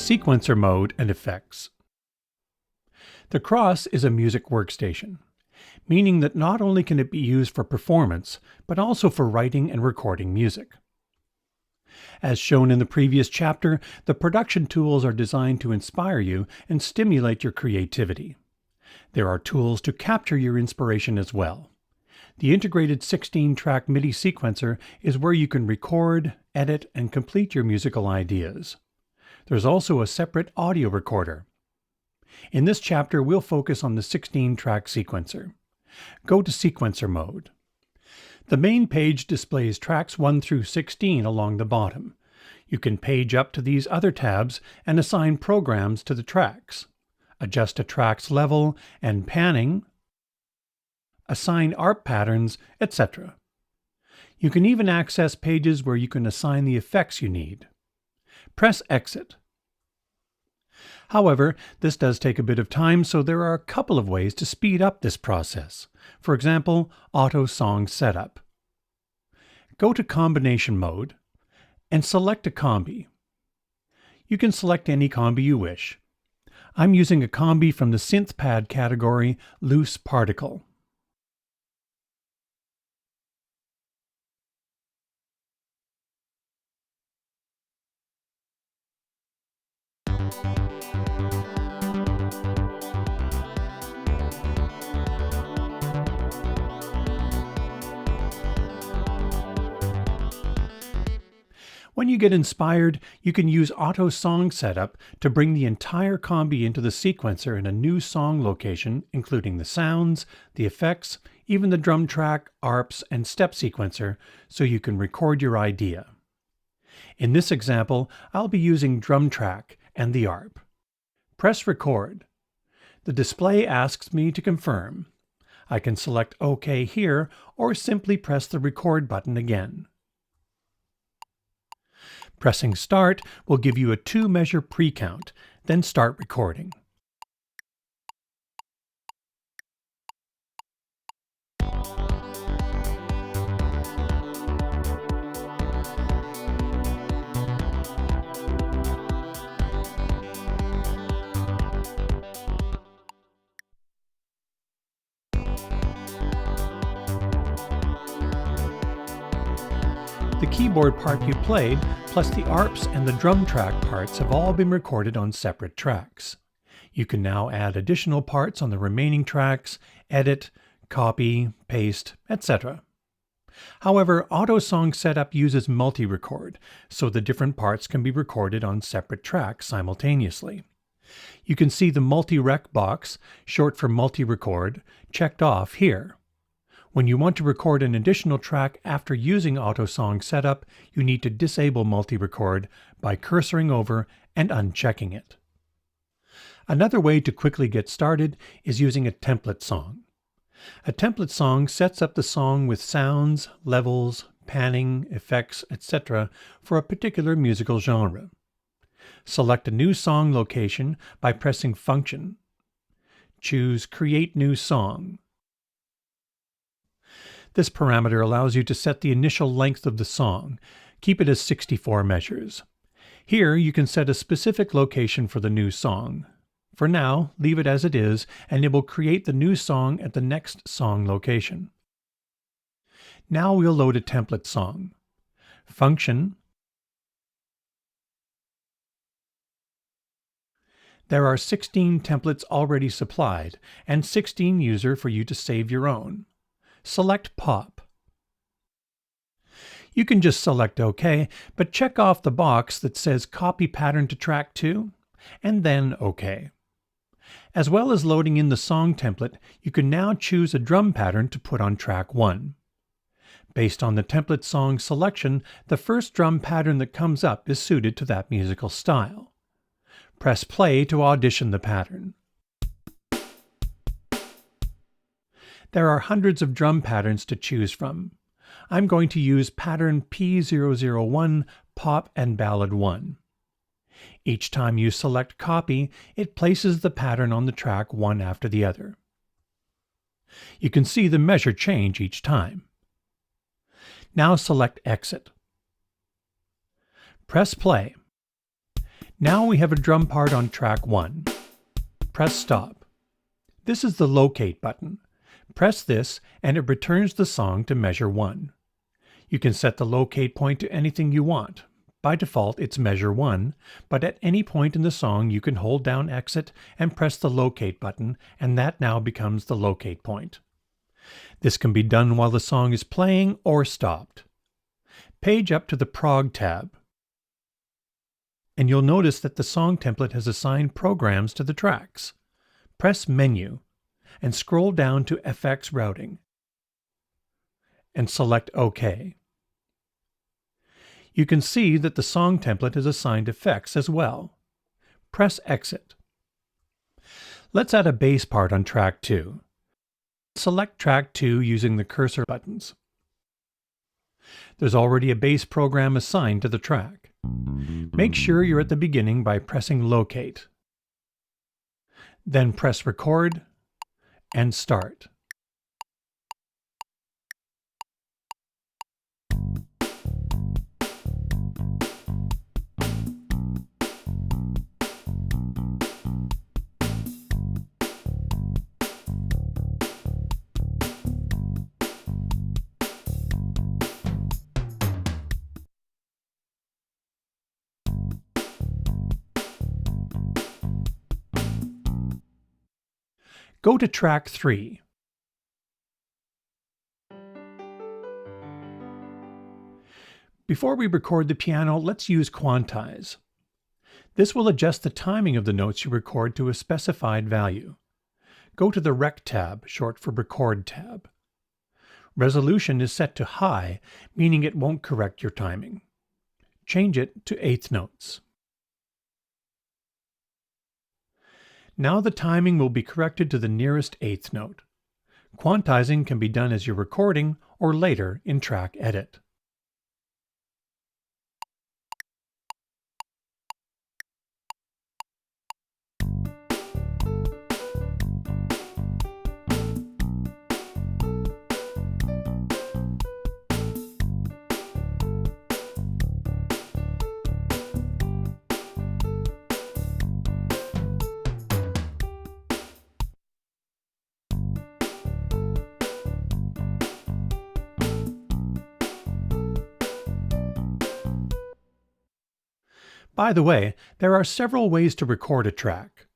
Sequencer mode and effects. The Kross is a music workstation, meaning that not only can it be used for performance, but also for writing and recording music. As shown in the previous chapter, the production tools are designed to inspire you and stimulate your creativity. There are tools to capture your inspiration as well. The integrated 16-track MIDI sequencer is where you can record, edit, and complete your musical ideas. There's also a separate audio recorder. In this chapter, we'll focus on the 16-track sequencer. Go to sequencer mode. The main page displays tracks 1 through 16 along the bottom. You can page up to these other tabs and assign programs to the tracks, adjust a track's level and panning, assign ARP patterns, etc. You can even access pages where you can assign the effects you need. Press Exit. However, this does take a bit of time, so there are a couple of ways to speed up this process. For example, Auto Song Setup. Go to Combination mode and select a combi. You can select any combi you wish. I'm using a combi from the SynthPad category, Loose Particle. When you get inspired, you can use Auto Song Setup to bring the entire combi into the sequencer in a new song location, including the sounds, the effects, even the drum track, ARPs, and step sequencer, so you can record your idea. In this example, I'll be using drum track and the ARP. Press Record. The display asks me to confirm. I can select OK here, or simply press the Record button again. Pressing Start will give you a 2-measure pre-count, then start recording. The keyboard part you played, plus the ARPs and the drum track parts have all been recorded on separate tracks. You can now add additional parts on the remaining tracks, edit, copy, paste, etc. However, Auto Song Setup uses multi-record, so the different parts can be recorded on separate tracks simultaneously. You can see the multi-rec box, short for multi-record, checked off here. When you want to record an additional track after using Auto Song Setup, you need to disable multi-record by cursoring over and unchecking it. Another way to quickly get started is using a template song. A template song sets up the song with sounds, levels, panning, effects, etc. for a particular musical genre. Select a new song location by pressing Function. Choose Create New Song. This parameter allows you to set the initial length of the song. Keep it as 64 measures. Here you can set a specific location for the new song. For now, leave it as it is, and it will create the new song at the next song location. Now we'll load a template song. Function. There are 16 templates already supplied, and 16 user for you to save your own. Select Pop. You can just select OK, but check off the box that says Copy Pattern to Track 2, and then OK. As well as loading in the song template, you can now choose a drum pattern to put on track 1. Based on the template song selection, the first drum pattern that comes up is suited to that musical style. Press play to audition the pattern. There are hundreds of drum patterns to choose from. I'm going to use pattern P001, Pop and Ballad 1. Each time you select Copy, it places the pattern on the track one after the other. You can see the measure change each time. Now select Exit. Press play. Now we have a drum part on track 1. Press stop. This is the locate button. Press this and it returns the song to measure 1. You can set the locate point to anything you want. By default it's measure 1, but at any point in the song you can hold down exit and press the locate button, and that now becomes the locate point. This can be done while the song is playing or stopped. Page up to the prog tab, and you'll notice that the song template has assigned programs to the tracks. Press Menu and scroll down to FX Routing and select OK. You can see that the song template is assigned effects as well. Press Exit. Let's add a bass part on track 2. Select track 2 using the cursor buttons. There's already a bass program assigned to the track. Make sure you're at the beginning by pressing Locate. Then press Record and Start. Go to track 3. Before we record the piano, let's use Quantize. This will adjust the timing of the notes you record to a specified value. Go to the Rec tab, short for Record tab. Resolution is set to high, meaning it won't correct your timing. Change it to eighth notes. Now the timing will be corrected to the nearest eighth note. Quantizing can be done as you're recording or later in track edit. By the way, there are several ways to record a track.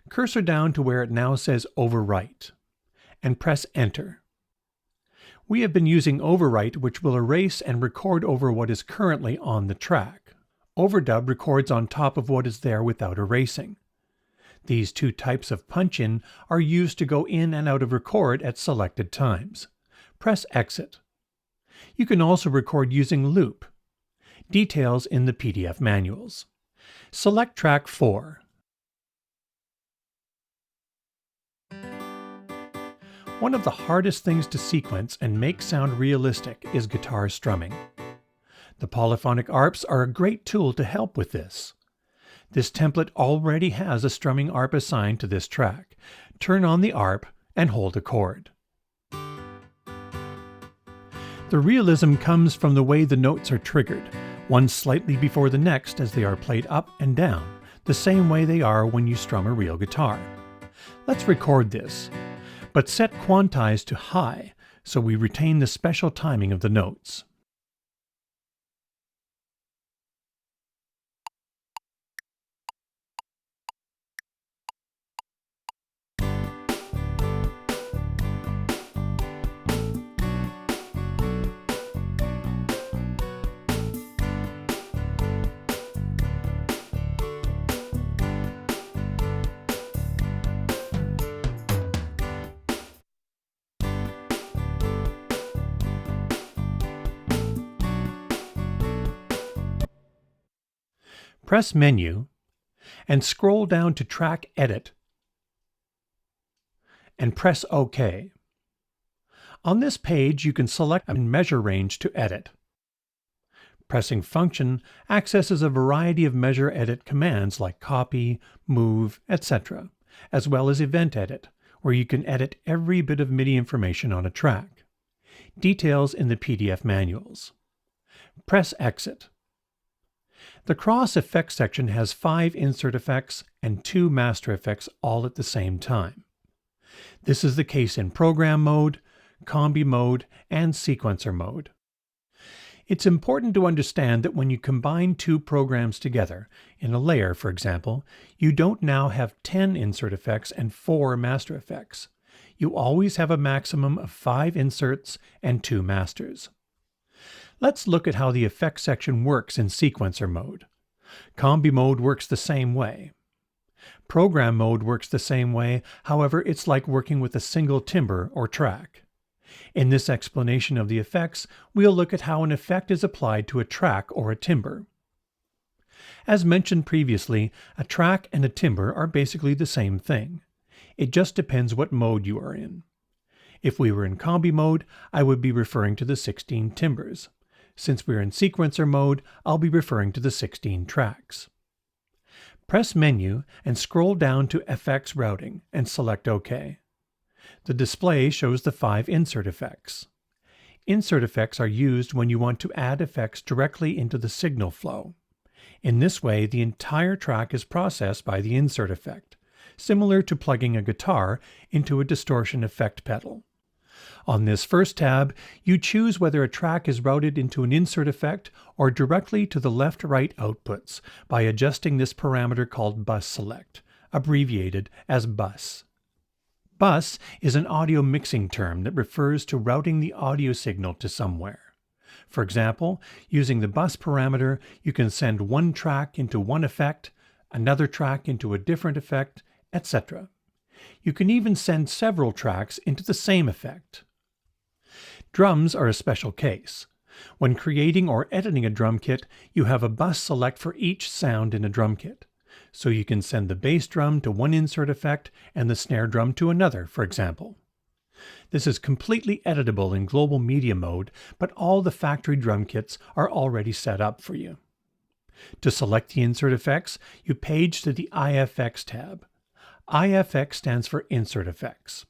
Cursor down to where it now says Overwrite, and press Enter. We have been using Overwrite, which will erase and record over what is currently on the track. Overdub records on top of what is there without erasing. These two types of punch-in are used to go in and out of record at selected times. Press Exit. You can also record using Loop. Details in the PDF manuals. Select track 4. One of the hardest things to sequence and make sound realistic is guitar strumming. The polyphonic arps are a great tool to help with this. This template already has a strumming arp assigned to this track. Turn on the arp and hold a chord. The realism comes from the way the notes are triggered, one slightly before the next as they are played up and down, the same way they are when you strum a real guitar. Let's record this, but set Quantize to high so we retain the special timing of the notes. Press Menu and scroll down to Track Edit and press OK. On this page you can select a measure range to edit. Pressing Function accesses a variety of measure edit commands like copy, move, etc., as well as Event Edit, where you can edit every bit of MIDI information on a track. Details in the PDF manuals. Press Exit. The Kross effects section has 5 insert effects and 2 master effects all at the same time. This is the case in program mode, combi mode, and sequencer mode. It's important to understand that when you combine 2 programs together, in a layer for example, you don't now have 10 insert effects and 4 master effects. You always have a maximum of 5 inserts and 2 masters. Let's look at how the effects section works in sequencer mode. Combi mode works the same way. Program mode works the same way, however, it's like working with a single timbre or track. In this explanation of the effects, we'll look at how an effect is applied to a track or a timbre. As mentioned previously, a track and a timbre are basically the same thing. It just depends what mode you are in. If we were in combi mode, I would be referring to the 16 timbres. Since we're in sequencer mode, I'll be referring to the 16 tracks. Press Menu and scroll down to FX Routing and select OK. The display shows the 5 insert effects. Insert effects are used when you want to add effects directly into the signal flow. In this way, the entire track is processed by the insert effect, similar to plugging a guitar into a distortion effect pedal. On this first tab, you choose whether a track is routed into an insert effect or directly to the left-right outputs by adjusting this parameter called bus select, abbreviated as bus. Bus is an audio mixing term that refers to routing the audio signal to somewhere. For example, using the bus parameter, you can send one track into one effect, another track into a different effect, etc. You can even send several tracks into the same effect. Drums are a special case. When creating or editing a drum kit, you have a bus select for each sound in a drum kit. So you can send the bass drum to one insert effect and the snare drum to another, for example. This is completely editable in global media mode, but all the factory drum kits are already set up for you. To select the insert effects, you page to the IFX tab. IFX stands for Insert Effects.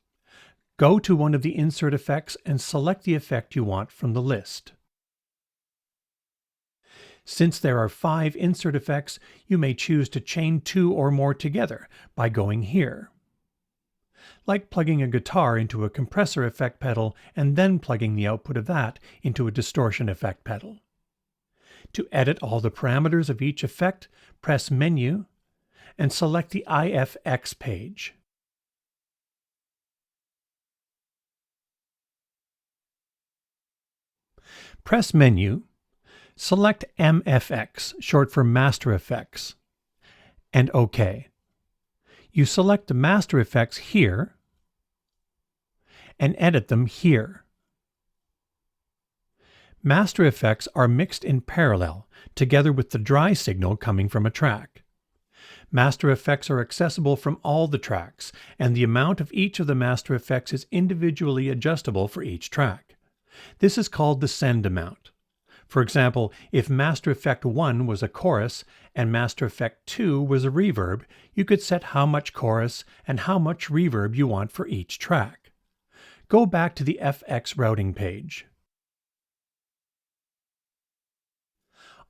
Go to one of the insert effects and select the effect you want from the list. Since there are 5 insert effects, you may choose to chain 2 or more together by going here. Like plugging a guitar into a compressor effect pedal and then plugging the output of that into a distortion effect pedal. To edit all the parameters of each effect, press Menu and select the IFX page. Press Menu, select MFX, short for Master Effects, and OK. You select the master effects here and edit them here. Master effects are mixed in parallel, together with the dry signal coming from a track. Master effects are accessible from all the tracks, and the amount of each of the master effects is individually adjustable for each track. This is called the send amount. For example, if Master Effect 1 was a chorus and Master Effect 2 was a reverb, you could set how much chorus and how much reverb you want for each track. Go back to the FX routing page.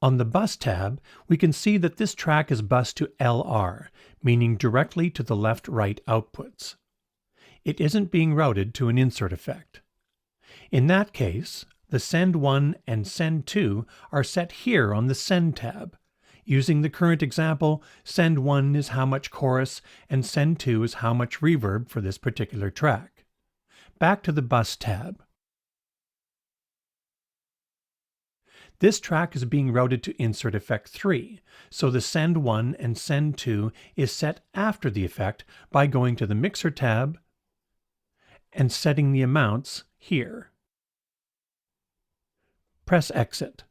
On the Bus tab, we can see that this track is bused to LR, meaning directly to the left-right outputs. It isn't being routed to an insert effect. In that case, the Send 1 and Send 2 are set here on the Send tab. Using the current example, Send 1 is how much chorus and Send 2 is how much reverb for this particular track. Back to the Bus tab. This track is being routed to Insert Effect 3, so the Send 1 and Send 2 is set after the effect by going to the Mixer tab and setting the amounts here. Press Exit.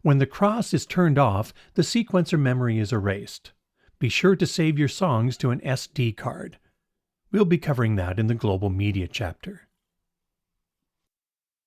When the Kross is turned off, the sequencer memory is erased. Be sure to save your songs to an SD card. We'll be covering that in the Global Media chapter.